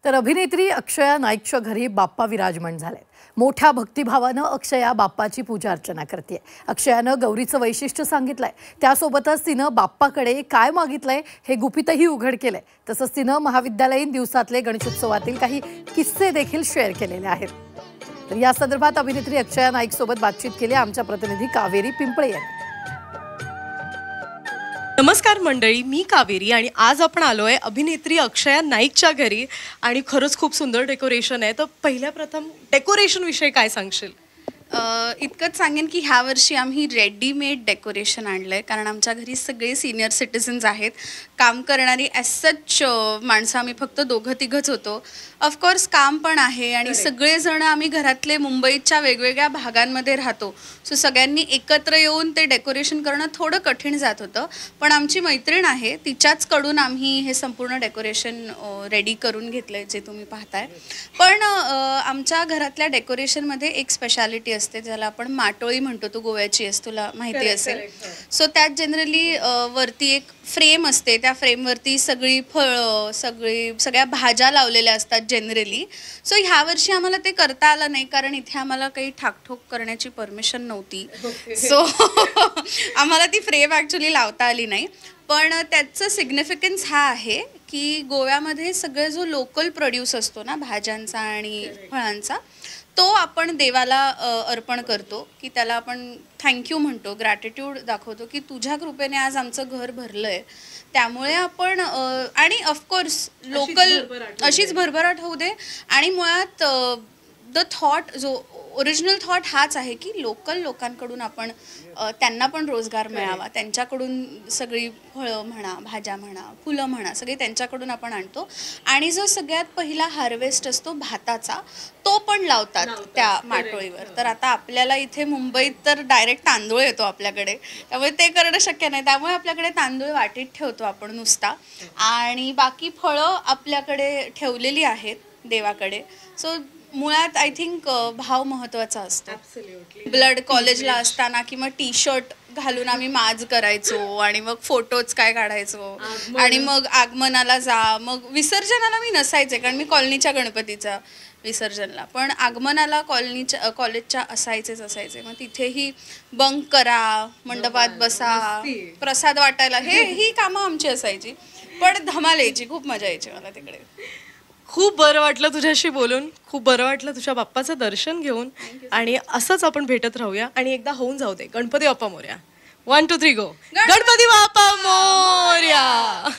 तर अभिनेत्री अक्षया नाईकच्या घरी बाप्पा विराजमान झालेत। मोठ्या भक्तिभावानं अक्षया बाप्पाची पूजा अर्चना करते। अक्षयानं गौरीचं वैशिष्ट्य सांगितलंय, त्यासोबतच तिनं बाप्पाकडे काय मागितलंय हे गुपितही उघड केलंय। तसंच तिनं महाविद्यालयीन दिवसातले गणेशोत्सवातील काही किस्से देखील शेअर केलेले आहेत। तर या संदर्भात अभिनेत्री अक्षया नाईक सोबत बातचीत केली आमच्या प्रतिनिधी कावेरी पिंपळे यांनी। नमस्कार मंडळी, मी कावेरी आणि आज आपण आलोय अभिनेत्री अक्षया नाईकच्या घरी आणि खरंच खूप सुंदर डेकोरेशन आहे। तर पहिल्या प्रथम डेकोरेशन विषयी काय सांगशील? इतकंच सांगेन की ह्या वर्षी आम्ही रेडीमेड डेकोरेशन आणलं आहे, कारण आमच्या घरी सगळे सिनियर सिटिझन्स आहेत। काम करणारी ॲज सच माणसं आम्ही फक्त दोघं तिघंच होतो। ऑफकोर्स काम पण आहे आणि सगळेजण आम्ही घरातले मुंबईच्या वेगवेगळ्या भागांमध्ये राहतो, सो सगळ्यांनी एकत्र येऊन ते डेकोरेशन करणं थोडं कठीण जात होतं। पण आमची मैत्रीण आहे, तिच्याचकडून आम्ही हे संपूर्ण डेकोरेशन रेडी करून घेतलं आहे, जे तुम्ही पाहताय। पण आमच्या घरातल्या डेकोरेशनमध्ये एक स्पेशालिटी असते, ज्याला आपण माटोळी म्हणतो। तू गोव्याची आहेस, तुला माहिती असेल। सो त्यात जनरली वरती एक फ्रेम असते, त्या फ्रेमवरती सगळी फळं सगळ्या भाज्या लावलेल्या असतात जनरली। सो ह्या वर्षी आम्हाला ते करता आलं नाही, कारण इथे आम्हाला काही ठाकठोक करण्याची परमिशन नव्हती। सो आम्हाला ती फ्रेम ॲक्च्युली लावता आली नाही। पण त्याचं सिग्निफिकन्स हा आहे की गोव्यामध्ये सगळं जो लोकल प्रोड्यूस असतो ना, भाज्यांचा आणि फळांचा, तो आपण देवाला अर्पण करतो, की त्याला आपण थँक्यू म्हणतो, ग्रॅटिट्यूड दाखवतो की तुझ्या कृपेने आज आमचं घर भरलं आहे। त्यामुळे आपण आणि ऑफकोर्स लोकल अशीच भरभराट होऊ दे। आणि मुळात द थॉट, जो ओरिजिनल थॉट हाच आहे की लोकल लोकांकडून आपण त्यांना पण रोजगार मिळावा, त्यांच्याकडून सगळी फळं म्हणा, भाज्या म्हणा, फुलं म्हणा, सगळे त्यांच्याकडून आपण आणतो। आणि जो सगळ्यात पहिला हार्वेस्ट असतो भाताचा, तो पण लावतात त्या माटोळीवर। तर आता आपल्याला इथे मुंबईत तर डायरेक्ट तांदूळ येतो आपल्याकडे, त्यामुळे ते करणं शक्य नाही। त्यामुळे आपल्याकडे तांदूळ वाटीत ठेवतो आपण नुसता, आणि बाकी फळं आपल्याकडे ठेवलेली आहेत देवाकडे। सो मुळात आय थिंक भाव महत्त्वाचा असतो। ब्लड कॉलेजला असताना किंवा टी-शर्ट घालून आम्ही माज करायचो आणि मग फोटोज काय काढायचो, आणि मग आगमनाला जा, मग विसर्जनाला मी नसायचे, कारण मी कॉलनीच्या गणपतीचा विसर्जनला, पण आगमनाला कॉलेजच्या असायचे। मग तिथेही बंक करा, मंडपात बसा, प्रसाद वाटायला, ही कामं आमची असायची। पण धमाल यायची, खूप मजा यायची मला तिकडे। खूप बरं वाटलं तुझ्याशी बोलून, खूप बरं वाटलं तुझ्या बाप्पाचं दर्शन घेऊन, आणि असंच आपण भेटत राहूया आणि एकदा होऊन जाऊ दे गणपती बाप्पा मोरया। 1 2 3 गो, गणपती बाप्पा मोरया।